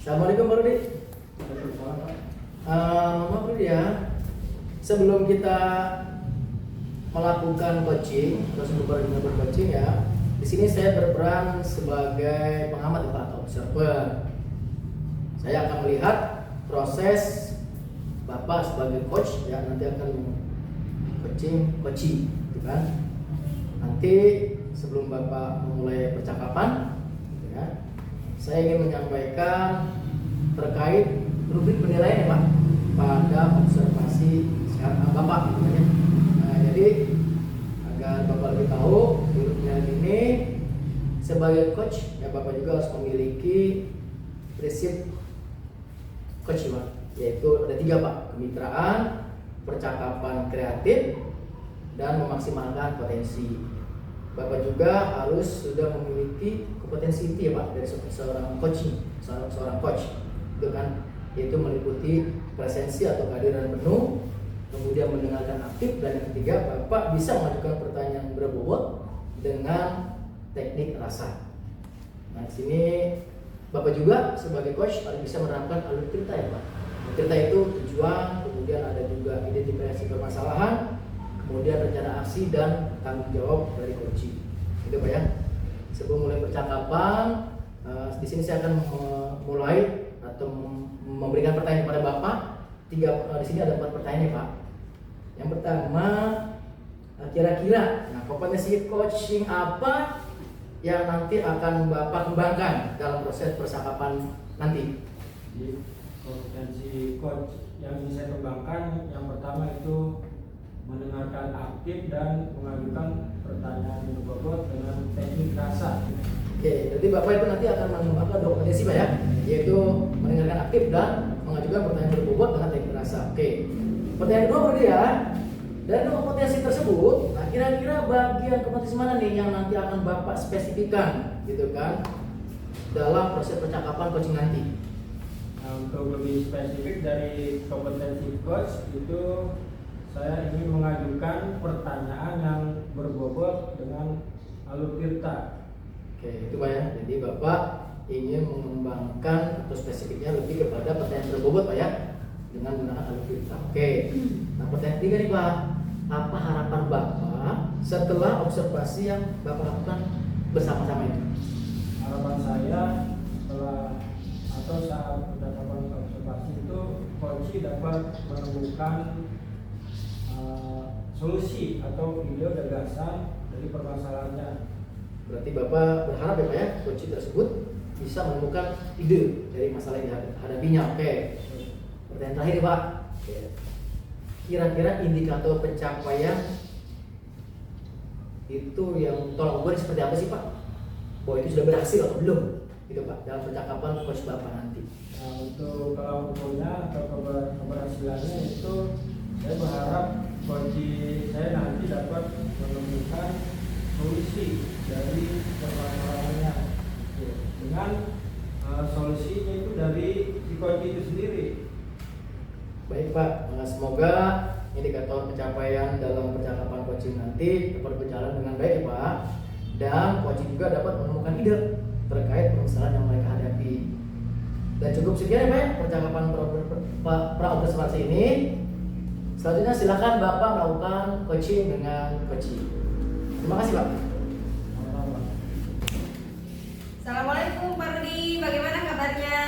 Assalamualaikum Pak Rudi. Maaf Rudi ya, sebelum kita melakukan coaching atau sebelum bercoaching ya, di sini saya berperan sebagai pengamat atau observer. Saya akan melihat proses Bapak sebagai coach ya, nanti akan coaching, gitu kan? Nanti sebelum Bapak memulai percakapan, ya, saya ingin menyampaikan terkait rubrik penilaian ya Pak pada observasi sekarang Bapak gitu ya. Nah, jadi agar Bapak lebih tahu rubrik penilaian ini sebagai coach ya, Bapak juga harus memiliki prinsip coach Pak, yaitu ada 3 Pak: kemitraan, percakapan kreatif, dan memaksimalkan potensi. Bapak juga harus sudah memiliki kompetensi itu ya Pak dari seorang coaching, seorang coach, itu kan, yaitu meliputi presensi atau kehadiran penuh, kemudian mendengarkan aktif, dan yang ketiga Bapak bisa mengajukan pertanyaan berbobot dengan teknik rasa. Nah, di sini Bapak juga sebagai coach harus bisa menerapkan alur cerita ya Pak. Cerita itu tujuan, kemudian ada juga identifikasi permasalahan, kemudian rencana aksi dan tanggung jawab dari coaching. Itu Pak ya. Sebelum mulai percakapan, di sini saya akan mulai atau memberikan pertanyaan kepada Bapak. Di sini ada 4 pertanyaan ya Pak. Yang pertama, kira-kira kompetensi coaching apa yang nanti akan Bapak kembangkan dalam proses percakapan nanti? Jadi kompetensi coach yang ingin saya kembangkan, yang pertama itu mendengarkan aktif dan mengajukan pertanyaan berbobot dengan teknik rasa. Oke, jadi Bapak itu nanti akan mengembangkan 2 kompetensi Pak ya, yaitu mendengarkan aktif dan mengajukan pertanyaan berbobot dengan teknik rasa. Oke, pertanyaan kedua berarti ya, dari 2 kompetensi tersebut, nah kira-kira bagian kompetensi mana nih yang nanti akan Bapak spesifikkan gitu kan dalam proses percakapan coaching nanti? Nah, untuk lebih spesifik dari kompetensi coach itu, saya ingin mengajukan pertanyaan yang berbobot dengan alur tirta. Oke, itu Pak ya. Jadi Bapak ingin mengembangkan atau spesifiknya lebih kepada pertanyaan berbobot Pak ya, dengan menggunakan alur tirta. Oke. Nah, pertanyaan ketiga nih Pak, apa harapan Bapak setelah observasi yang Bapak lakukan bersama-sama itu? Harapan saya setelah atau saat percakapan observasi itu, coach dapat menemukan solusi atau ide gagasan dari permasalahannya. Berarti Bapak berharap ya Pak ya, coach tersebut bisa menemukan ide dari masalah yang dihadapinya. Oke. Pertanyaan terakhir nih Pak. Oke. Kira-kira indikator pencapaian itu yang tolong ukur seperti apa sih Pak? Bahwa itu sudah berhasil atau belum? Gitu Pak, dalam percakapan coach Bapak nanti. Nah, untuk kalau ukurnya atau keberhasilannya itu, saya berharap coach saya nanti dapat menemukan solusi dari permasalahannya. Dengan solusinya itu dari si coach itu sendiri. Baik Pak, semoga indikator pencapaian dalam percakapan coaching nanti dapat berjalan dengan baik ya Pak. Dan coaching juga dapat menemukan ide terkait permasalahan yang mereka hadapi. Dan cukup sekian ya Pak ya, percakapan pra-observasi ini. Selanjutnya silakan Bapak melakukan coaching dengan coaching. Terima kasih Pak. Assalamualaikum Pak Rudi, bagaimana kabarnya?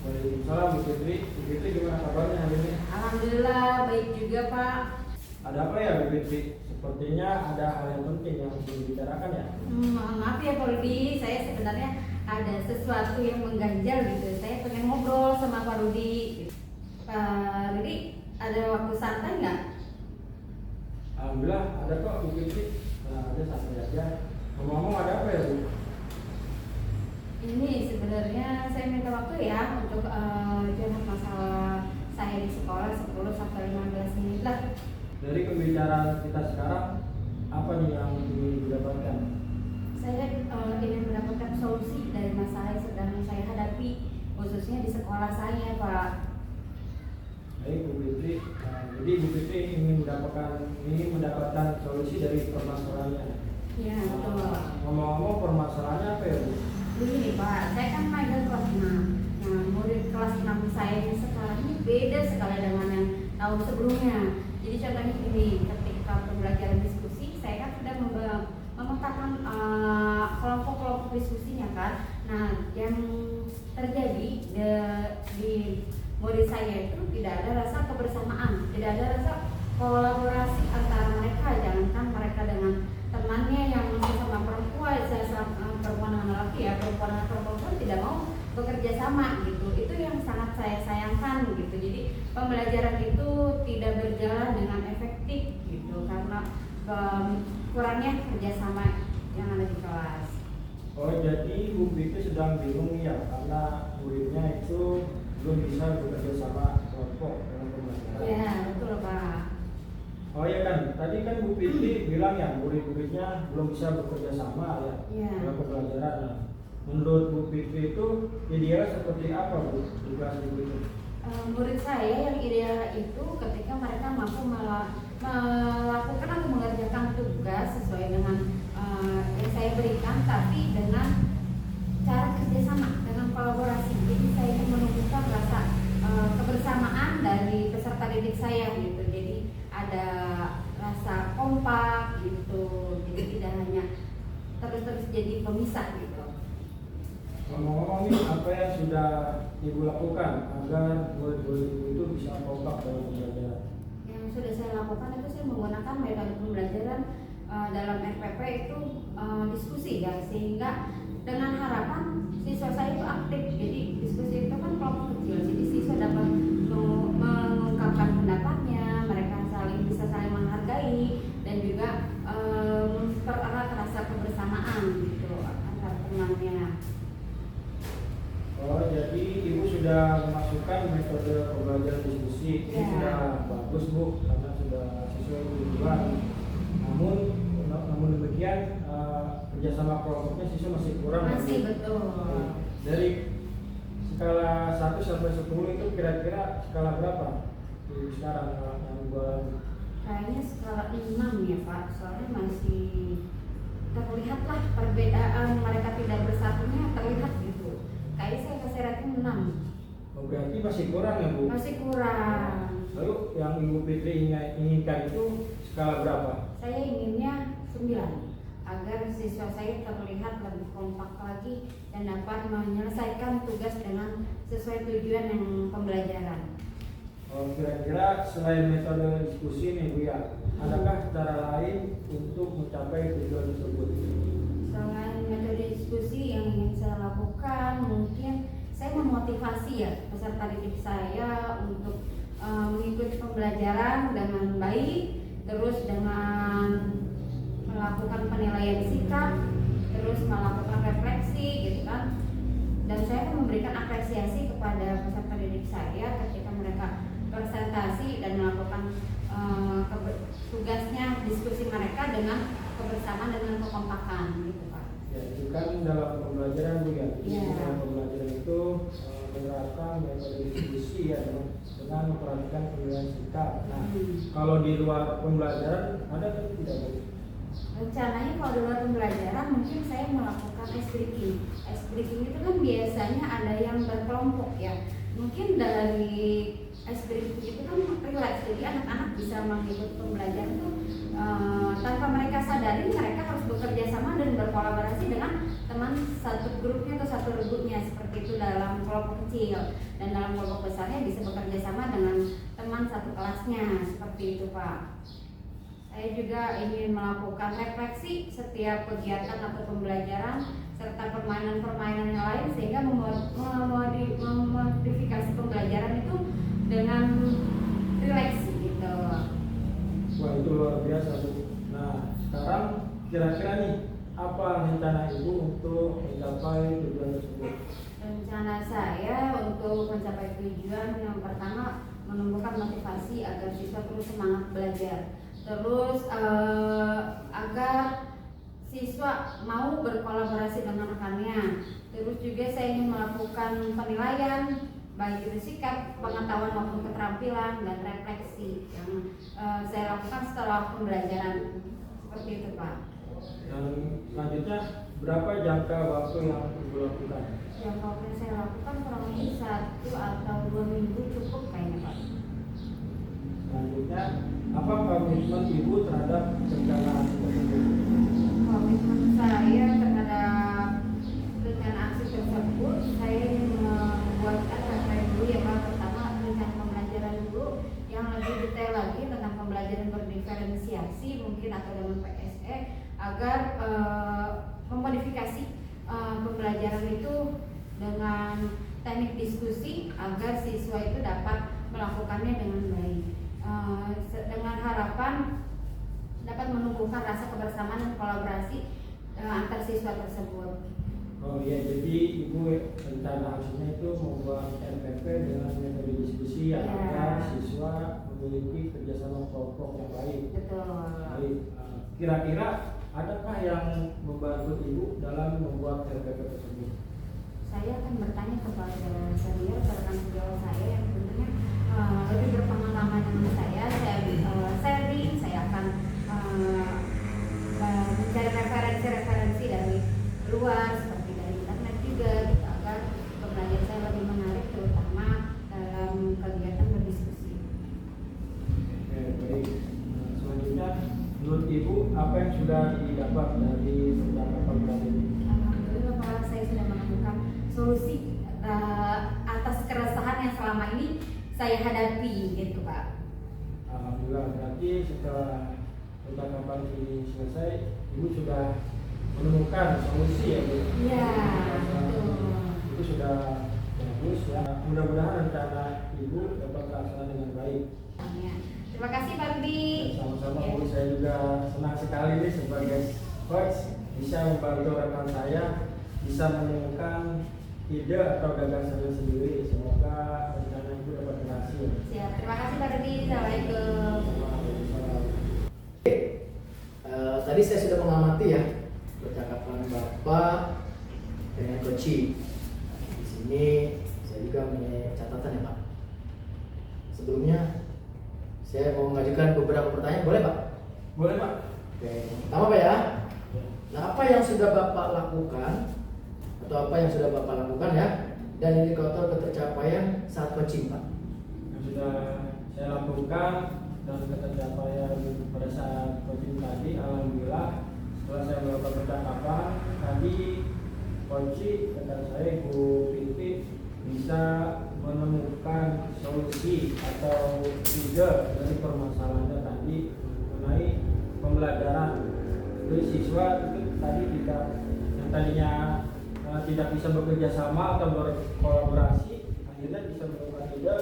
Waalaikumsalam Bu Fitri. Bu Fitri gimana kabarnya hari ini? Alhamdulillah baik juga Pak. Ada apa ya Bu Fitri? Sepertinya ada hal yang penting yang harus dibicarakan ya? Maaf ya Pak Rudi, saya sebenarnya ada sesuatu yang mengganjal gitu. Saya pengen ngobrol sama Pak Rudi. Pak Rudi, ada waktu santai nggak? Alhamdulillah ada kok Bu Fitri. Ada santai aja. Ngomong-ngomong ada apa ya Bu? Ini sebenarnya saya minta waktu ya untuk curhat masalah saya di sekolah 10 sampai 15 menit lah. Dari pembicaraan kita sekarang, apa nih yang ingin didapatkan? Saya ingin mendapatkan solusi dari masalah yang sedang saya hadapi, khususnya di sekolah saya Pak. Baik Bu Fitri. Jadi Bu Fitri ingin mendapatkan solusi dari permasalahannya. Iya betul. Ngomong-ngomong permasalahannya apa ya Bu? Begini Pak, saya kan magang kelas 6. Nah, berbeda sekali dengan yang tahun sebelumnya. Jadi contohnya gini, ketika pembelajaran diskusi, saya kan sudah memetakan kelompok-kelompok diskusinya kan. Nah, yang terjadi di murid saya itu tidak ada rasa kebersamaan, tidak ada rasa kolaborasi antara mereka. Jangankan mereka dengan temannya yang sama perempuan, perempuan dengan laki ya, perempuan dengan perempuan tidak mau bekerja sama gitu. Itu yang sangat saya sayangkan gitu. Jadi pembelajaran itu tidak berjalan dengan efektif gitu karena kurangnya kerjasama yang ada di kelas. Oh, jadi Bu itu sedang bingung ya karena muridnya itu belum bisa bekerja sama kelompok dalam pembelajaran. Ya, betul Pak. Oh ya kan, tadi kan Bu Fitri bilang ya murid-muridnya belum bisa bekerja sama ya Iya. dalam pembelajaran. Nah, menurut Bu Fitri itu ideal seperti apa Bu di kelas Bu itu? Murid saya yang ideal itu ketika mereka mampu melakukan atau mengerjakan tugas sesuai dengan yang saya berikan, tapi dengan cara kerjasama, dengan kolaborasi. Jadi saya ingin menumbuhkan rasa kebersamaan dari peserta didik saya gitu. Jadi ada rasa kompak gitu. Jadi tidak hanya terus jadi pemisah gitu. Ngomong-ngomong nih, apa yang sudah Ibu lakukan agar murid-murid Ibu itu bisa kompak dalam pembelajaran? Yang sudah saya lakukan itu saya menggunakan metode pembelajaran dalam RPP itu diskusi ya, sehingga dengan harapan siswa saya itu aktif. Jadi diskusi itu kan kelompok kecil, jadi siswa dapat mengungkapkan pendapatnya, mereka bisa saling menghargai dan juga mempererat rasa kebersamaan gitu antar temannya. Oh, jadi Ibu sudah memasukkan metode pembelajaran diskusi. Ini Ya. sudah bagus Bu, karena sudah sesuai tujuan. Namun demikian kerjasama kelompoknya siswa masih kurang. Masih Bu. betul. Dari skala 1 sampai 10 itu kira-kira skala berapa sekarang yang buat? Kayaknya skala 6 ya Pak, soalnya masih terlihatlah perbedaan mereka tidak bersatunya terlihat gitu. Kayaknya saya kasih rating 6. Oh, berarti masih kurang ya Bu? Masih kurang. Lalu yang Ibu Fitri inginkan itu skala berapa? Saya inginnya 9 agar siswa saya terlihat lebih kompak lagi dan dapat menyelesaikan tugas dengan sesuai tujuan yang pembelajaran. Oh, kira-kira selain metode diskusi nih Bu ya, adakah cara lain untuk mencapai tujuan tersebut? Selain metode diskusi yang ingin saya lakukan, mungkin saya memotivasi ya peserta didik saya untuk mengikuti pembelajaran dengan baik, terus dengan melakukan penilaian sikap, terus melakukan refleksi gitu kan. Dan saya akan memberikan apresiasi kepada peserta didik saya ketika mereka presentasi dan melakukan tugasnya, diskusi mereka dengan kebersamaan dan dengan kekompakan gitu Pak. Ya, itu kan dalam pembelajaran Bu ya. Jadi Ya. dalam pembelajaran itu menerapkan metode diskusi ya dengan memperhatikan penilaian sikap. Nah, kalau di luar pembelajaran ada atau tidak Bu? Rencananya kalau di luar pembelajaran mungkin saya melakukan ice breaking. Ice breaking itu kan biasanya ada yang berkelompok ya. Mungkin dari ice breaking itu kan relax, jadi anak-anak bisa mengikuti pembelajaran itu tanpa mereka sadari mereka harus bekerja sama dan berkolaborasi dengan teman satu grupnya atau satu regunya, seperti itu dalam kelompok kecil, dan dalam kelompok besarnya bisa bekerja sama dengan teman satu kelasnya, seperti itu Pak. Saya juga ingin melakukan refleksi setiap kegiatan atau pembelajaran serta permainan-permainan yang lain sehingga memodifikasi pembelajaran itu dengan rileks gitu. Wah, itu luar biasa Bu. Nah, sekarang kira-kira nih apa rencana Ibu untuk mencapai tujuan tersebut? Rencana saya untuk mencapai tujuan yang pertama menumbuhkan motivasi agar siswa terus semangat belajar. Terus agar siswa mau berkolaborasi dengan rekannya. Terus juga saya ingin melakukan penilaian baik itu sikap, pengetahuan maupun keterampilan dan refleksi yang saya lakukan setelah pembelajaran, seperti itu Pak. Dan selanjutnya berapa jangka waktu yang Ibu lakukan? Yang waktu yang saya lakukan kurang lebih 1 atau 2 minggu cukup kayaknya Pak. komitmen Ibu terhadap rencana aksi tersebut? Komitmen saya terhadap rencana aksi tersebut, saya ingin membuatkan rangkaian dulu ya Pak. Pertama, rencana pembelajaran dulu yang lebih detail lagi tentang pembelajaran berdiferensiasi mungkin atau dengan PSE agar memodifikasi pembelajaran itu dengan teknik diskusi agar siswa itu dapat melakukannya dengan baik, dengan harapan dapat menumbuhkan rasa kebersamaan dan kolaborasi antar siswa tersebut. Oh iya, jadi Ibu rencana aksinya itu membuat RPP dengan metode diskusi agar siswa memiliki kerjasama kelompok yang baik. Betul. Baik. Kira-kira adakah yang membantu Ibu dalam membuat RPP tersebut? Saya akan bertanya kepada senior rekan sejauh saya yang tentunya lebih berpengalaman dengan saya sharing, saya akan mencari referensi dari luar seperti dari internet juga gitu, agar pembelajaran saya lebih menarik terutama dalam kegiatan berdiskusi. Oke, baik. Selanjutnya, menurut Ibu apa yang sudah didapat dari percakapan tadi? Alhamdulillah Pak, saya sudah menemukan solusi atas keresahan yang selama ini saya hadapi gitu Pak. Alhamdulillah, berarti setelah percakapan ini selesai, Ibu sudah menemukan solusi ya Bu? Iya, betul. Itu sudah bagus ya. Mudah-mudahan rencana Ibu dapat terlaksana dengan baik. Amin. Terima kasih Pak Rudi. Sama-sama Ya. Bu, saya juga senang sekali nih sebagai coach bisa membantu rekan saya bisa menemukan ide atau gagasan sendiri. Semoga rencana Ibu dapat berhasil. Siap. Terima kasih Pak Rudi. Assalamualaikum. Tadi saya sudah mengamati ya percakapan Bapak dengan Koci. Di sini saya juga punya catatan ya Pak. Sebelumnya saya mau mengajukan beberapa pertanyaan, boleh Pak? Boleh Pak? Oke, pertama Pak ya. Nah, apa yang sudah Bapak lakukan atau apa yang sudah Bapak lakukan ya dan indikator ketercapaian saat coaching Pak? Yang sudah saya lakukan dan ketercapaian pada saat coaching tadi, alhamdulillah setelah saya melakukan percakapan tadi, coach rekan saya Ibu Pinti bisa menemukan solusi atau ide dari permasalahannya tadi mengenai pembelajaran. Jadi siswa itu tadi tidak yang tadinya tidak bisa bekerja sama atau berkolaborasi, akhirnya bisa menemukan ide,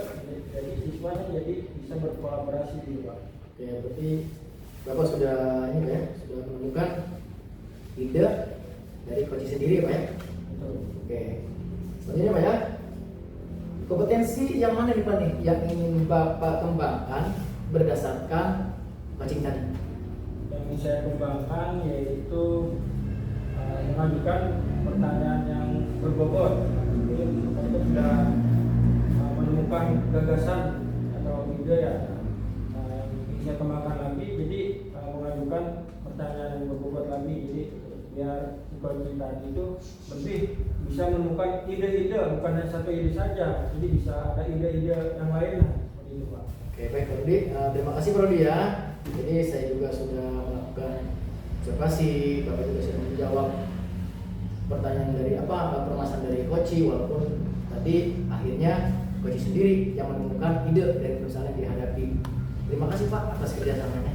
jadi siswanya jadi bisa berkolaborasi juga. Oke, berarti Bapak sudah ini ya, sudah menemukan ide dari coach sendiri Pak ya. Betul. Oke, selanjutnya Pak ya, kompetensi yang mana nih Pak nih yang ingin Bapak kembangkan berdasarkan coaching tadi? Yang ingin saya kembangkan yaitu mengajukan pertanyaan yang berbobot. Jadi kita sudah menemukan gagasan atau ide ya, yang ingin saya kembangkan lagi. Jadi mengajukan pertanyaan yang berbobot lagi. Jadi biar coaching tadi itu lebih bisa menemukan ide-ide, bukan hanya satu ide saja. Jadi bisa ada ide-ide yang lain lah, seperti itu Pak. Oke baik Pak Rudi, terima kasih Pak Rudi ya. Jadi saya juga sudah melakukan observasi, Bapak juga sudah menjawab pertanyaan dari permasalahan dari coach, walaupun tadi akhirnya coach sendiri yang menemukan ide dari permasalahan yang dihadapi. Terima kasih Pak atas kerjasamanya.